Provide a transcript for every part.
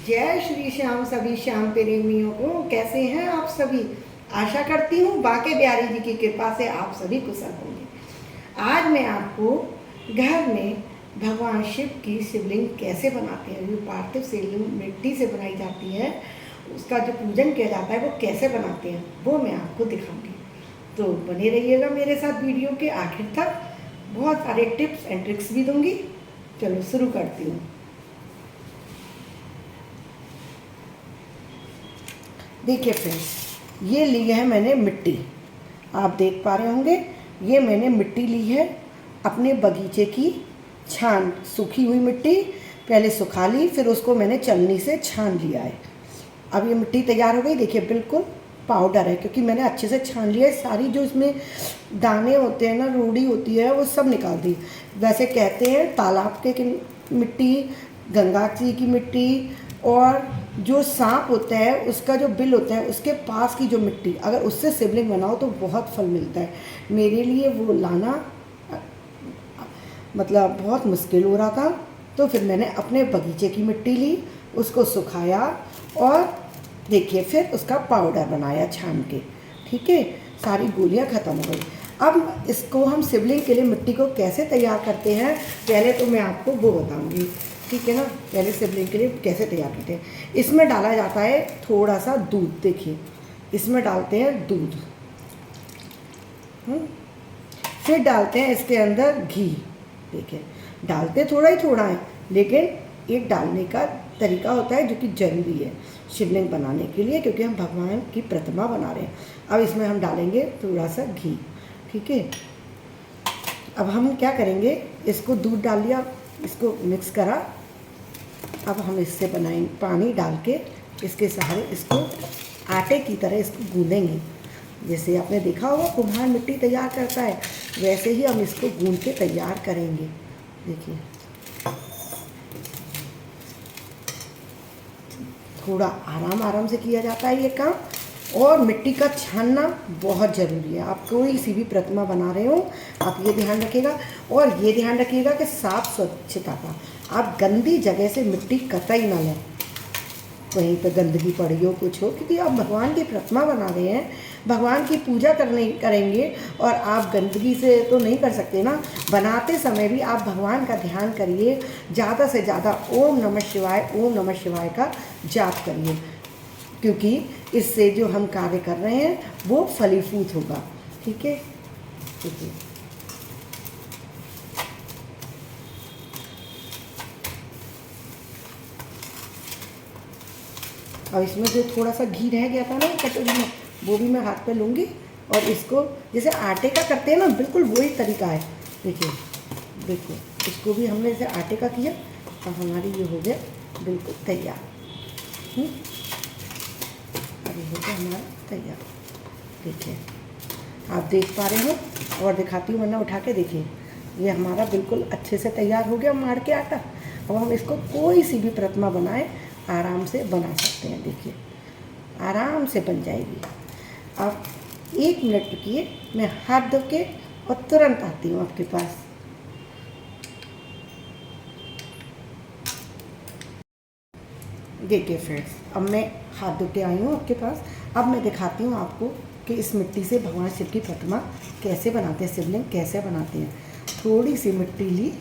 जय श्री श्याम सभी श्याम प्रेमियों को। कैसे हैं आप सभी? आशा करती हूँ बाके बिहारी जी की कृपा से आप सभी कुशल होंगे। आज मैं आपको घर में भगवान शिव की शिवलिंग कैसे बनाते हैं, जो पार्थिव शिवलिंग मिट्टी से बनाई जाती है, उसका जो पूजन किया जाता है वो कैसे बनाते हैं वो मैं आपको दिखाऊंगी। तो बने रहिएगा मेरे साथ वीडियो के आखिर तक। बहुत सारे टिप्स एंड ट्रिक्स भी दूंगी। चलो शुरू करती हूँ। देखिए फ्रेंड्स, ये ली है मैंने मिट्टी, आप देख पा रहे होंगे। ये मैंने मिट्टी ली है अपने बगीचे की, छान सूखी हुई मिट्टी पहले सुखा ली, फिर उसको मैंने चलनी से छान लिया है। अब ये मिट्टी तैयार हो गई। देखिए बिल्कुल पाउडर है, क्योंकि मैंने अच्छे से छान लिया है। सारी जो इसमें दाने होते हैं ना, रोड़ी होती है, वो सब निकाल दी। वैसे कहते हैं तालाब के मिट्टी, गंगा जी की मिट्टी, और जो सांप होता है उसका जो बिल होता है उसके पास की जो मिट्टी, अगर उससे शिवलिंग बनाओ तो बहुत फल मिलता है। मेरे लिए वो लाना मतलब बहुत मुश्किल हो रहा था, तो फिर मैंने अपने बगीचे की मिट्टी ली, उसको सुखाया और देखिए फिर उसका पाउडर बनाया छान के। ठीक है, सारी गोलियां ख़त्म हो गई। अब इसको हम शिवलिंग के लिए मिट्टी को कैसे तैयार करते हैं, पहले तो मैं आपको वो बताऊंगी। ठीक है ना, पहले शिवलिंग के लिए कैसे तैयार करते हैं। इसमें डाला जाता है थोड़ा सा दूध। देखिए इसमें डालते हैं दूध, फिर डालते हैं इसके अंदर घी। देखिए डालते थोड़ा ही थोड़ा है, लेकिन एक डालने का तरीका होता है जो कि ज़रूरी है शिवलिंग बनाने के लिए, क्योंकि हम भगवान की प्रतिमा बना रहे हैं। अब इसमें हम डालेंगे थोड़ा सा घी। ठीक है, अब हम क्या करेंगे, इसको दूध डाल लिया, इसको मिक्स करा। अब हम इससे बनाएंगे, पानी डाल के इसके सहारे इसको आटे की तरह इसको गूंदेंगे। जैसे आपने देखा होगा कुम्हार मिट्टी तैयार करता है, वैसे ही हम इसको गूंद के तैयार करेंगे। देखिए थोड़ा आराम आराम से किया जाता है ये काम, और मिट्टी का छानना बहुत ज़रूरी है। आप कोई सी भी प्रतिमा बना रहे हो, आप ये ध्यान रखिएगा, और ये ध्यान रखिएगा कि साफ स्वच्छता का। आप गंदी जगह से मिट्टी कतई ना लें, कहीं पर गंदगी पड़ी हो कुछ हो, क्योंकि आप भगवान की प्रतिमा बना रहे हैं, भगवान की पूजा करेंगे, और आप गंदगी से तो नहीं कर सकते ना। बनाते समय भी आप भगवान का ध्यान करिए, ज़्यादा से ज़्यादा ओम नमः शिवाय का जाप करिए, क्योंकि इससे जो हम कार्य कर रहे हैं वो फलीभूत होगा। ठीक है, ठीक है। और इसमें जो थोड़ा सा घी रह गया था ना कटोरी में, वो भी मैं हाथ पे लूँगी, और इसको जैसे आटे का करते हैं ना, बिल्कुल वही तरीका है। देखिए देखो, इसको भी हमने जैसे आटे का किया, और हमारी ये हो गया बिल्कुल तैयार। अभी हो गया हमारा तैयार। देखिए आप देख पा रहे हो, और दिखाती हूँ वरना उठा के। देखिए ये हमारा बिल्कुल अच्छे से तैयार हो गया मार के आटा। अब हम इसको कोई सी भी प्रतिमा बनाए आराम से बना सकते हैं। देखिए आराम से बन जाएगी। अब 1 मिनट रुकिए, मैं हाथ धो के और तुरंत आती हूँ आपके पास। देखिए फ्रेंड्स, अब मैं हाथ धो के आई हूँ आपके पास। अब मैं दिखाती हूँ आपको कि इस मिट्टी से भगवान शिव की प्रतिमा कैसे बनाते हैं, शिवलिंग कैसे बनाते हैं। थोड़ी सी मिट्टी ली,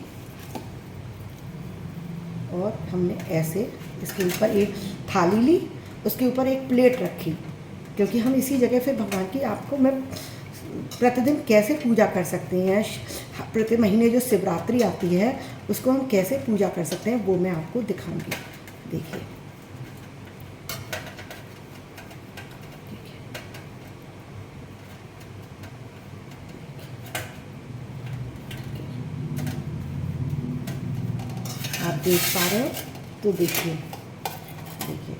और हमने ऐसे इसके ऊपर एक थाली ली, उसके ऊपर एक प्लेट रखी, क्योंकि हम इसी जगह पे भगवान की, आपको मैं प्रतिदिन कैसे पूजा कर सकते हैं, प्रति महीने जो शिवरात्रि आती है उसको हम कैसे पूजा कर सकते हैं वो मैं आपको दिखाऊंगी। देखिए आप देख पा रहे हो, तो देखिए देखिए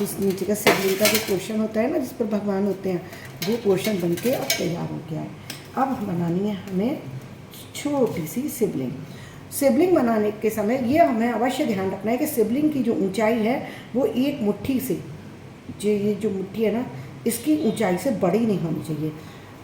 इस नीचे का शिवलिंग का जो पोर्शन होता है ना, जिस पर भगवान होते हैं, वो पोर्शन बन के अब तैयार हो गया है। अब बनानी है हमें छोटी सी शिवलिंग। शिवलिंग बनाने के समय ये हमें अवश्य ध्यान रखना है कि शिवलिंग की जो ऊंचाई है वो एक मुट्ठी से, जो ये जो मुट्ठी है ना, इसकी ऊंचाई से बड़ी नहीं होनी चाहिए।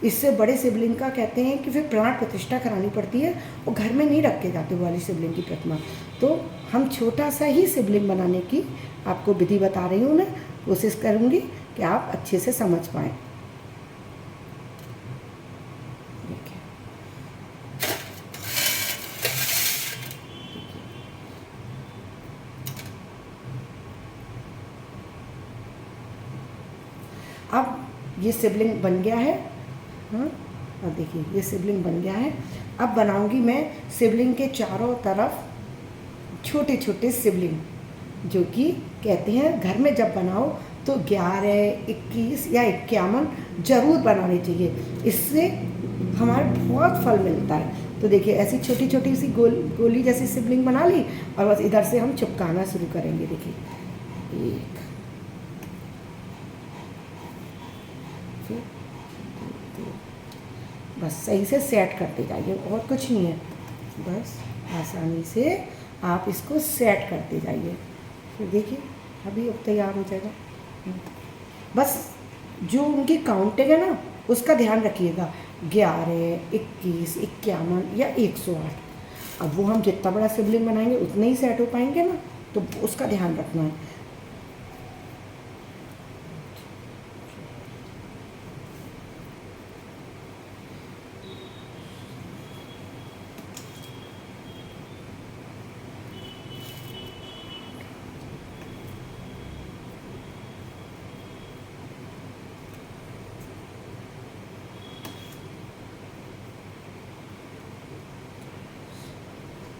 इससे बड़े शिवलिंग का कहते हैं कि फिर प्राण प्रतिष्ठा करानी पड़ती है, वो घर में नहीं रखे जाते वो वाली शिवलिंग की प्रतिमा। तो हम छोटा सा ही शिवलिंग बनाने की आपको विधि बता रही हूँ, मैं कोशिश करूँगी कि आप अच्छे से समझ पाएँ। अब ये शिवलिंग बन गया है। हाँ, और देखिए ये शिवलिंग बन गया है। अब बनाऊंगी मैं शिवलिंग के चारों तरफ छोटे छोटे शिवलिंग, जो कि कहते हैं घर में जब बनाओ तो 11, 21 या 51 जरूर बनाने चाहिए, इससे हमारे बहुत फल मिलता है। तो देखिए ऐसी छोटी छोटी सी गोली जैसी शिवलिंग बना ली और बस इधर से हम चिपकाना शुरू करेंगे। देखिए एक, बस सही से सेट करते जाइए, और कुछ नहीं है, बस आसानी से आप इसको सेट करते जाइए। फिर देखिए अभी अब तैयार हो जाएगा। बस जो उनकी काउंटिंग है ना उसका ध्यान रखिएगा, 11, 21, 51 या 108। अब वो हम जितना बड़ा शिवलिंग बनाएंगे उतने ही सेट हो पाएंगे ना, तो उसका ध्यान रखना है।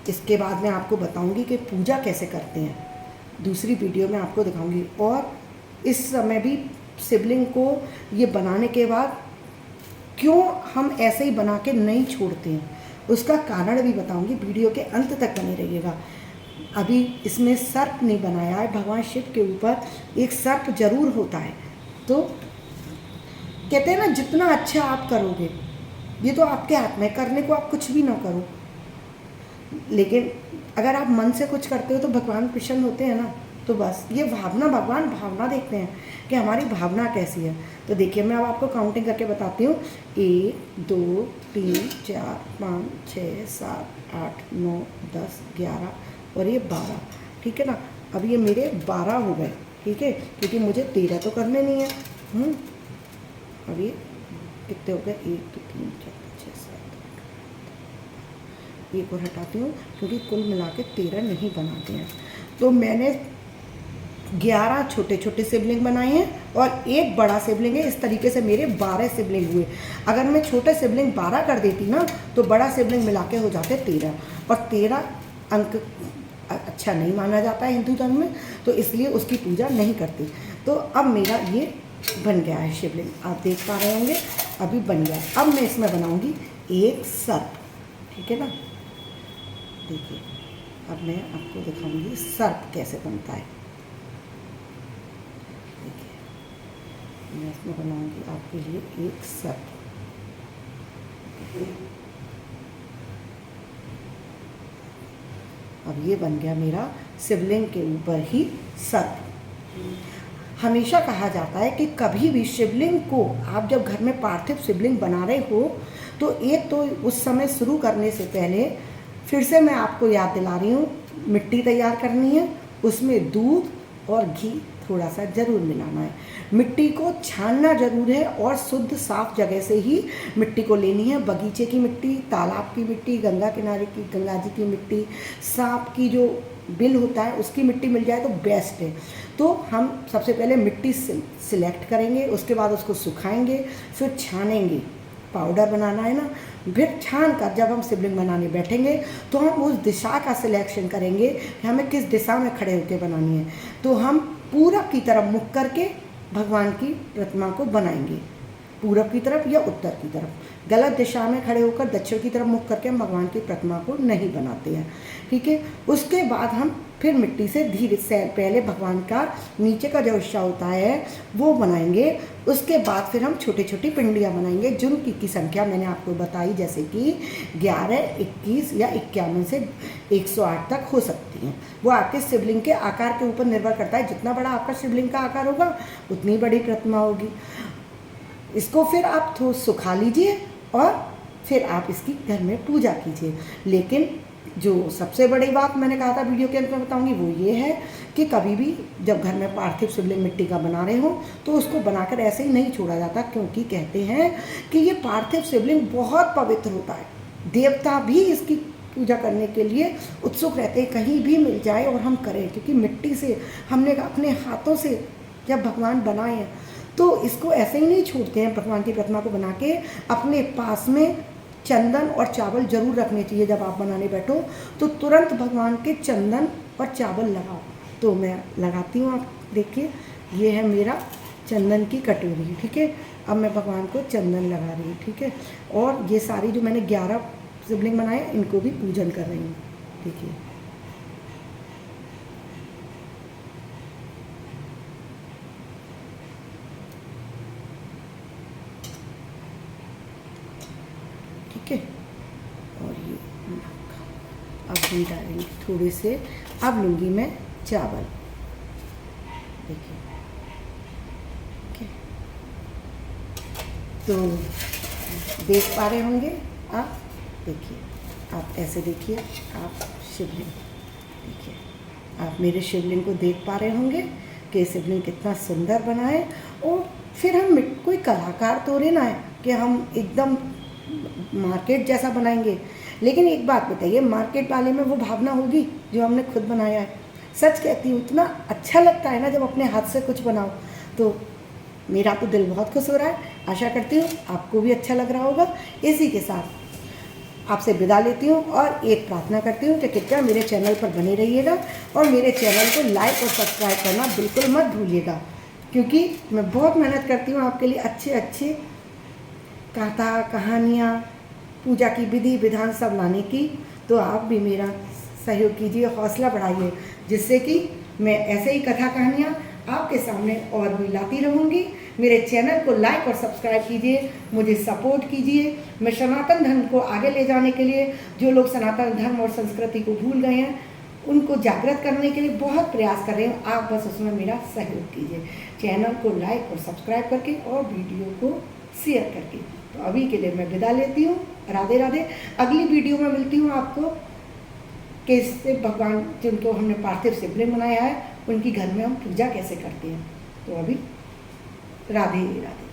इसके बाद मैं आपको बताऊंगी कि पूजा कैसे करते हैं, दूसरी वीडियो में आपको दिखाऊंगी। और इस समय भी शिवलिंग को ये बनाने के बाद क्यों हम ऐसे ही बना के नहीं छोड़ते हैं, उसका कारण भी बताऊंगी। वीडियो के अंत तक बने रहिएगा। अभी इसमें सर्प नहीं बनाया है, भगवान शिव के ऊपर एक सर्प जरूर होता है। तो कहते हैं ना जितना अच्छा आप करोगे, ये तो आपके हाथ में, करने को आप कुछ भी ना करो, लेकिन अगर आप मन से कुछ करते हो तो भगवान प्रसन्न होते हैं ना। तो बस ये भावना, भगवान भावना देखते हैं कि हमारी भावना कैसी है। तो देखिए मैं अब आपको काउंटिंग करके बताती हूँ। 1, 2, 3, 4, 5, 6, 7, 8, 9, 10, 11 और ये 12। ठीक है ना। अब ये मेरे 12 हो गए, ठीक है, क्योंकि मुझे 13 तो करने नहीं है। अब ये कितने हो गए, 1, 2, 3, 4, 5, 6, 7, 8। एक और हटाती हूँ क्योंकि कुल मिला के 13 नहीं बनाते हैं। तो मैंने 11 छोटे छोटे शिवलिंग बनाए हैं और एक बड़ा शिवलिंग है। इस तरीके से मेरे 12 शिवलिंग हुए। अगर मैं छोटे शिवलिंग 12 कर देती ना तो बड़ा शिवलिंग मिला के हो जाते 13, और 13 अंक अच्छा नहीं माना जाता है हिंदू धर्म में, तो इसलिए उसकी पूजा नहीं करती। तो अब मेरा ये बन गया है शिवलिंग, आप देख पा रहे होंगे अभी बन गया। अब मैं इसमें बनाऊंगी एक सर्प, ठीक है ना। देखिए अब मैं आपको दिखाऊंगी सर्प कैसे बनता है। देखिए मैं इसमें बनाऊंगी आपके लिए एक सर्प। अब ये बन गया मेरा शिवलिंग के ऊपर ही सर्प। हमेशा कहा जाता है कि कभी भी शिवलिंग को आप जब घर में पार्थिव शिवलिंग बना रहे हो तो एक तो उस समय शुरू करने से पहले फिर से मैं आपको याद दिला रही हूँ, मिट्टी तैयार करनी है, उसमें दूध और घी थोड़ा सा ज़रूर मिलाना है। मिट्टी को छानना ज़रूर है और शुद्ध साफ जगह से ही मिट्टी को लेनी है। बगीचे की मिट्टी, तालाब की मिट्टी, गंगा किनारे की, गंगा जी की मिट्टी, सांप की जो बिल होता है उसकी मिट्टी मिल जाए तो बेस्ट है। तो हम सबसे पहले मिट्टी सिलेक्ट करेंगे, उसके बाद उसको सुखाएंगे, फिर छानेंगे, पाउडर बनाना है ना। फिर छान कर जब हम शिवलिंग बनाने बैठेंगे तो हम उस दिशा का सिलेक्शन करेंगे कि हमें किस दिशा में खड़े होकर बनानी है। तो हम पूरब की तरफ मुख करके भगवान की प्रतिमा को बनाएंगे, पूरब की तरफ या उत्तर की तरफ। गलत दिशा में खड़े होकर दक्षिण की तरफ मुख करके हम भगवान की प्रतिमा को नहीं बनाते हैं, ठीक है। उसके बाद हम फिर मिट्टी से धीरे से पहले भगवान का नीचे का जो हिस्सा होता है वो बनाएंगे। उसके बाद फिर हम छोटी छोटी पिंडियाँ बनाएंगे जिनकी संख्या मैंने आपको बताई, जैसे कि 11, 21 या 51 से 108 तक हो सकती हैं। वो आपके शिवलिंग के आकार के ऊपर निर्भर करता है। जितना बड़ा आपका शिवलिंग का आकार होगा उतनी बड़ी प्रतिमा होगी। इसको फिर आप थोड़ा सुखा लीजिए और फिर आप इसकी घर में पूजा कीजिए। लेकिन जो सबसे बड़ी बात मैंने कहा था वीडियो के अंत में बताऊंगी वो ये है कि कभी भी जब घर में पार्थिव शिवलिंग मिट्टी का बना रहे हो तो उसको बनाकर ऐसे ही नहीं छोड़ा जाता, क्योंकि कहते हैं कि ये पार्थिव शिवलिंग बहुत पवित्र होता है। देवता भी इसकी पूजा करने के लिए उत्सुक रहते हैं, कहीं भी मिल जाए और हम करें, क्योंकि मिट्टी से हमने अपने हाथों से जब भगवान बनाए हैं तो इसको ऐसे ही नहीं छोड़ते हैं। भगवान की प्रतिमा को बना के अपने पास में चंदन और चावल जरूर रखने चाहिए। जब आप बनाने बैठो तो तुरंत भगवान के चंदन और चावल लगाओ। तो मैं लगाती हूँ, आप देखिए ये है मेरा चंदन की कटोरी, ठीक है। अब मैं भगवान को चंदन लगा रही हूँ, ठीक है। और ये सारी जो मैंने 11 शिवलिंग बनाए इनको भी पूजन कर रही हूँ, देखिए। ठीक है, और ये अब हम डालेंगे थोड़े से, अब लूँगी मैं चावल, देखिए। ठीक है, तो देख पा रहे होंगे आप, देखिए आप ऐसे देखिए, आप शिवलिंग देखिए, आप मेरे शिवलिंग को देख पा रहे होंगे कि शिवलिंग कितना सुंदर बना है। और फिर हम कोई कलाकार तो ना है कि हम एकदम मार्केट जैसा बनाएंगे। लेकिन एक बात बताइए, मार्केट वाले में वो भावना होगी जो हमने खुद बनाया है? सच कहती हूँ, इतना अच्छा लगता है ना जब अपने हाथ से कुछ बनाओ। तो मेरा तो दिल बहुत खुश हो रहा है, आशा करती हूँ आपको भी अच्छा लग रहा होगा। इसी के साथ आपसे विदा लेती हूँ और एक प्रार्थना करती हूँ कि कृपया मेरे चैनल पर बने रहिएगा और मेरे चैनल को लाइक और सब्सक्राइब करना बिल्कुल मत भूलिएगा, क्योंकि मैं बहुत मेहनत करती हूँ आपके लिए अच्छे अच्छे कथा, कहानियाँ, पूजा की विधि विधान सब लाने की। तो आप भी मेरा सहयोग कीजिए, हौसला बढ़ाइए, जिससे कि मैं ऐसे ही कथा कहानियाँ आपके सामने और भी लाती रहूँगी। मेरे चैनल को लाइक और सब्सक्राइब कीजिए, मुझे सपोर्ट कीजिए। मैं सनातन धर्म को आगे ले जाने के लिए, जो लोग सनातन धर्म और संस्कृति को भूल गए हैं उनको जागृत करने के लिए बहुत प्रयास कर रहे हूँ। आप बस उसमें मेरा सहयोग कीजिए, चैनल को लाइक और सब्सक्राइब करके और वीडियो को शेयर करके। तो अभी के लिए मैं विदा लेती हूँ, राधे राधे। अगली वीडियो में मिलती हूँ आपको कैसे भगवान जिनको हमने पार्थिव शिवलिंग बनाया है उनकी घर में हम पूजा कैसे करते हैं। तो अभी राधे राधे।